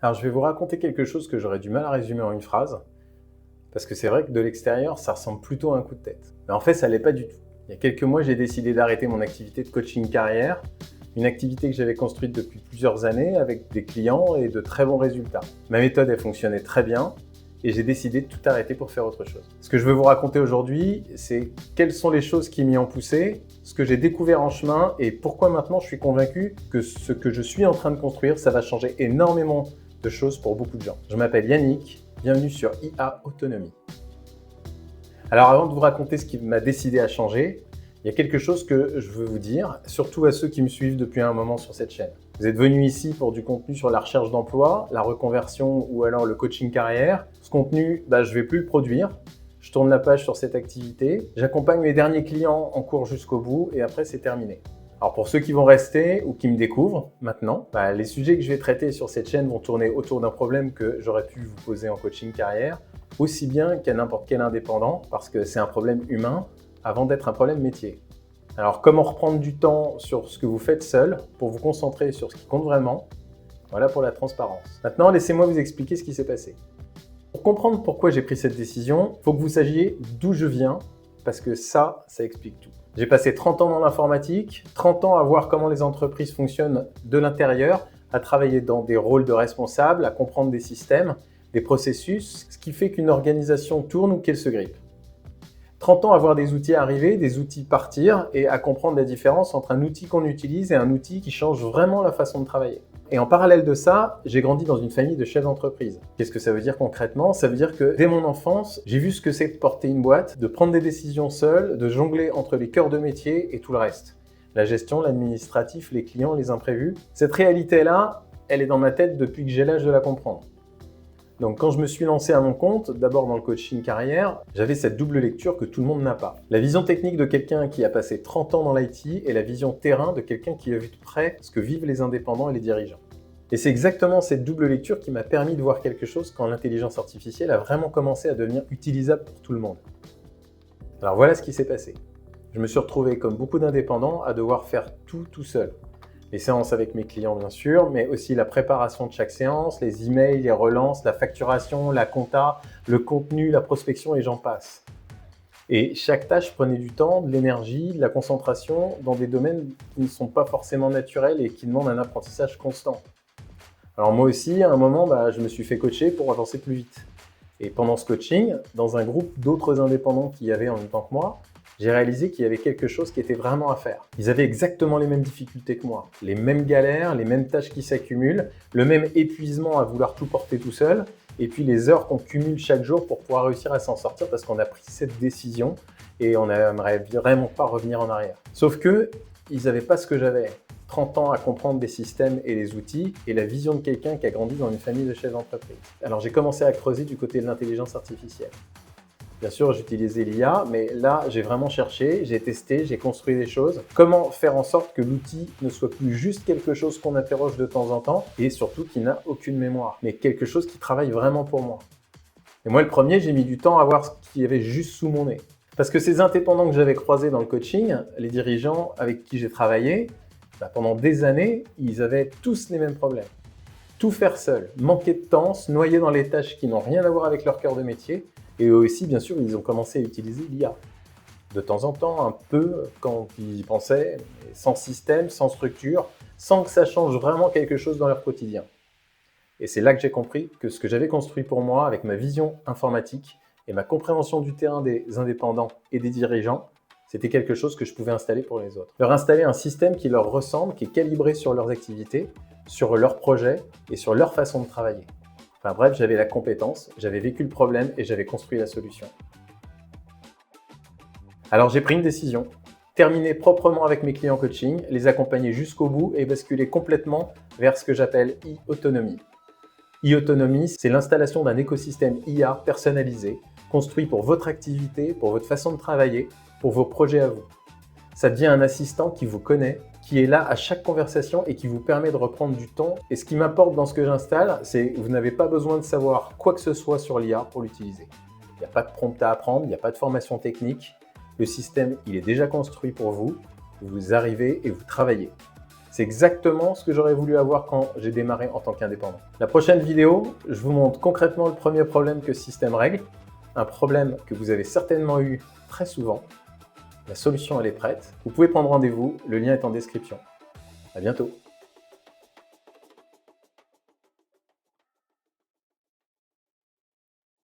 Alors, je vais vous raconter quelque chose que j'aurais du mal à résumer en une phrase, parce que c'est vrai que de l'extérieur, ça ressemble plutôt à un coup de tête. Mais en fait, ça l'est pas du tout. Il y a quelques mois, j'ai décidé d'arrêter mon activité de coaching carrière, une activité que j'avais construite depuis plusieurs années avec des clients et de très bons résultats. Ma méthode, elle fonctionnait très bien et j'ai décidé de tout arrêter pour faire autre chose. Ce que je veux vous raconter aujourd'hui, c'est quelles sont les choses qui m'y ont poussé, ce que j'ai découvert en chemin et pourquoi maintenant je suis convaincu que ce que je suis en train de construire, ça va changer énormément de choses pour beaucoup de gens. Je m'appelle Yannick, bienvenue sur IA Autonomie. Alors avant de vous raconter ce qui m'a décidé à changer, il y a quelque chose que je veux vous dire, surtout à ceux qui me suivent depuis un moment sur cette chaîne. Vous êtes venus ici pour du contenu sur la recherche d'emploi, la reconversion ou alors le coaching carrière. Ce contenu, je ne vais plus le produire. Je tourne la page sur cette activité. J'accompagne mes derniers clients en cours jusqu'au bout et après c'est terminé. Alors pour ceux qui vont rester ou qui me découvrent maintenant, les sujets que je vais traiter sur cette chaîne vont tourner autour d'un problème que j'aurais pu vous poser en coaching carrière, aussi bien qu'à n'importe quel indépendant, parce que c'est un problème humain avant d'être un problème métier. Alors comment reprendre du temps sur ce que vous faites seul pour vous concentrer sur ce qui compte vraiment? Voilà pour la transparence. Maintenant, laissez-moi vous expliquer ce qui s'est passé. Pour comprendre pourquoi j'ai pris cette décision, il faut que vous sachiez d'où je viens, parce que ça explique tout. J'ai passé 30 ans dans l'informatique, 30 ans à voir comment les entreprises fonctionnent de l'intérieur, à travailler dans des rôles de responsable, à comprendre des systèmes, des processus, ce qui fait qu'une organisation tourne ou qu'elle se grippe. 30 ans à voir des outils arriver, des outils partir et à comprendre la différence entre un outil qu'on utilise et un outil qui change vraiment la façon de travailler. Et en parallèle de ça, j'ai grandi dans une famille de chefs d'entreprise. Qu'est-ce que ça veut dire concrètement? Ça veut dire que dès mon enfance, j'ai vu ce que c'est de porter une boîte, de prendre des décisions seul, de jongler entre les cœurs de métier et tout le reste. La gestion, l'administratif, les clients, les imprévus. Cette réalité-là, elle est dans ma tête depuis que j'ai l'âge de la comprendre. Donc quand je me suis lancé à mon compte, d'abord dans le coaching carrière, j'avais cette double lecture que tout le monde n'a pas. La vision technique de quelqu'un qui a passé 30 ans dans l'IT et la vision terrain de quelqu'un qui a vu de près ce que vivent les indépendants et les dirigeants. Et c'est exactement cette double lecture qui m'a permis de voir quelque chose quand l'intelligence artificielle a vraiment commencé à devenir utilisable pour tout le monde. Alors voilà ce qui s'est passé. Je me suis retrouvé, comme beaucoup d'indépendants, à devoir faire tout seul. Les séances avec mes clients bien sûr, mais aussi la préparation de chaque séance, les emails, les relances, la facturation, la compta, le contenu, la prospection et j'en passe. Et chaque tâche prenait du temps, de l'énergie, de la concentration dans des domaines qui ne sont pas forcément naturels et qui demandent un apprentissage constant. Alors moi aussi, à un moment, je me suis fait coacher pour avancer plus vite. Et pendant ce coaching, dans un groupe d'autres indépendants qui y avaient en même temps que moi, j'ai réalisé qu'il y avait quelque chose qui était vraiment à faire. Ils avaient exactement les mêmes difficultés que moi, les mêmes galères, les mêmes tâches qui s'accumulent, le même épuisement à vouloir tout porter tout seul, et puis les heures qu'on cumule chaque jour pour pouvoir réussir à s'en sortir parce qu'on a pris cette décision et on n'aimerait vraiment pas revenir en arrière. Sauf que ils n'avaient pas ce que j'avais. 30 ans à comprendre des systèmes et les outils et la vision de quelqu'un qui a grandi dans une famille de chefs d'entreprise. Alors j'ai commencé à creuser du côté de l'intelligence artificielle. Bien sûr, j'utilisais l'IA, mais là, j'ai vraiment cherché, j'ai testé, j'ai construit des choses. Comment faire en sorte que l'outil ne soit plus juste quelque chose qu'on interroge de temps en temps et surtout qui n'a aucune mémoire, mais quelque chose qui travaille vraiment pour moi. Et moi, le premier, j'ai mis du temps à voir ce qu'il y avait juste sous mon nez. Parce que ces indépendants que j'avais croisés dans le coaching, les dirigeants avec qui j'ai travaillé, pendant des années, ils avaient tous les mêmes problèmes. Tout faire seul, manquer de temps, se noyer dans les tâches qui n'ont rien à voir avec leur cœur de métier. Et eux aussi, bien sûr, ils ont commencé à utiliser l'IA. De temps en temps, un peu, quand ils y pensaient, sans système, sans structure, sans que ça change vraiment quelque chose dans leur quotidien. Et c'est là que j'ai compris que ce que j'avais construit pour moi, avec ma vision informatique et ma compréhension du terrain des indépendants et des dirigeants, c'était quelque chose que je pouvais installer pour les autres. Leur installer un système qui leur ressemble, qui est calibré sur leurs activités, sur leurs projets et sur leur façon de travailler. Enfin bref, j'avais la compétence, j'avais vécu le problème et j'avais construit la solution. Alors j'ai pris une décision, terminer proprement avec mes clients coaching, les accompagner jusqu'au bout et basculer complètement vers ce que j'appelle e-autonomie. E-autonomie, c'est l'installation d'un écosystème IA personnalisé, construit pour votre activité, pour votre façon de travailler, pour vos projets à vous. Ça devient un assistant qui vous connaît, qui est là à chaque conversation et qui vous permet de reprendre du temps. Et ce qui m'apporte dans ce que j'installe, c'est que vous n'avez pas besoin de savoir quoi que ce soit sur l'IA pour l'utiliser. Il n'y a pas de prompt à apprendre, il n'y a pas de formation technique. Le système, il est déjà construit pour vous. Vous arrivez et vous travaillez. C'est exactement ce que j'aurais voulu avoir quand j'ai démarré en tant qu'indépendant. La prochaine vidéo, je vous montre concrètement le premier problème que ce système règle, un problème que vous avez certainement eu très souvent. La solution, elle est prête. Vous pouvez prendre rendez-vous, le lien est en description. À bientôt.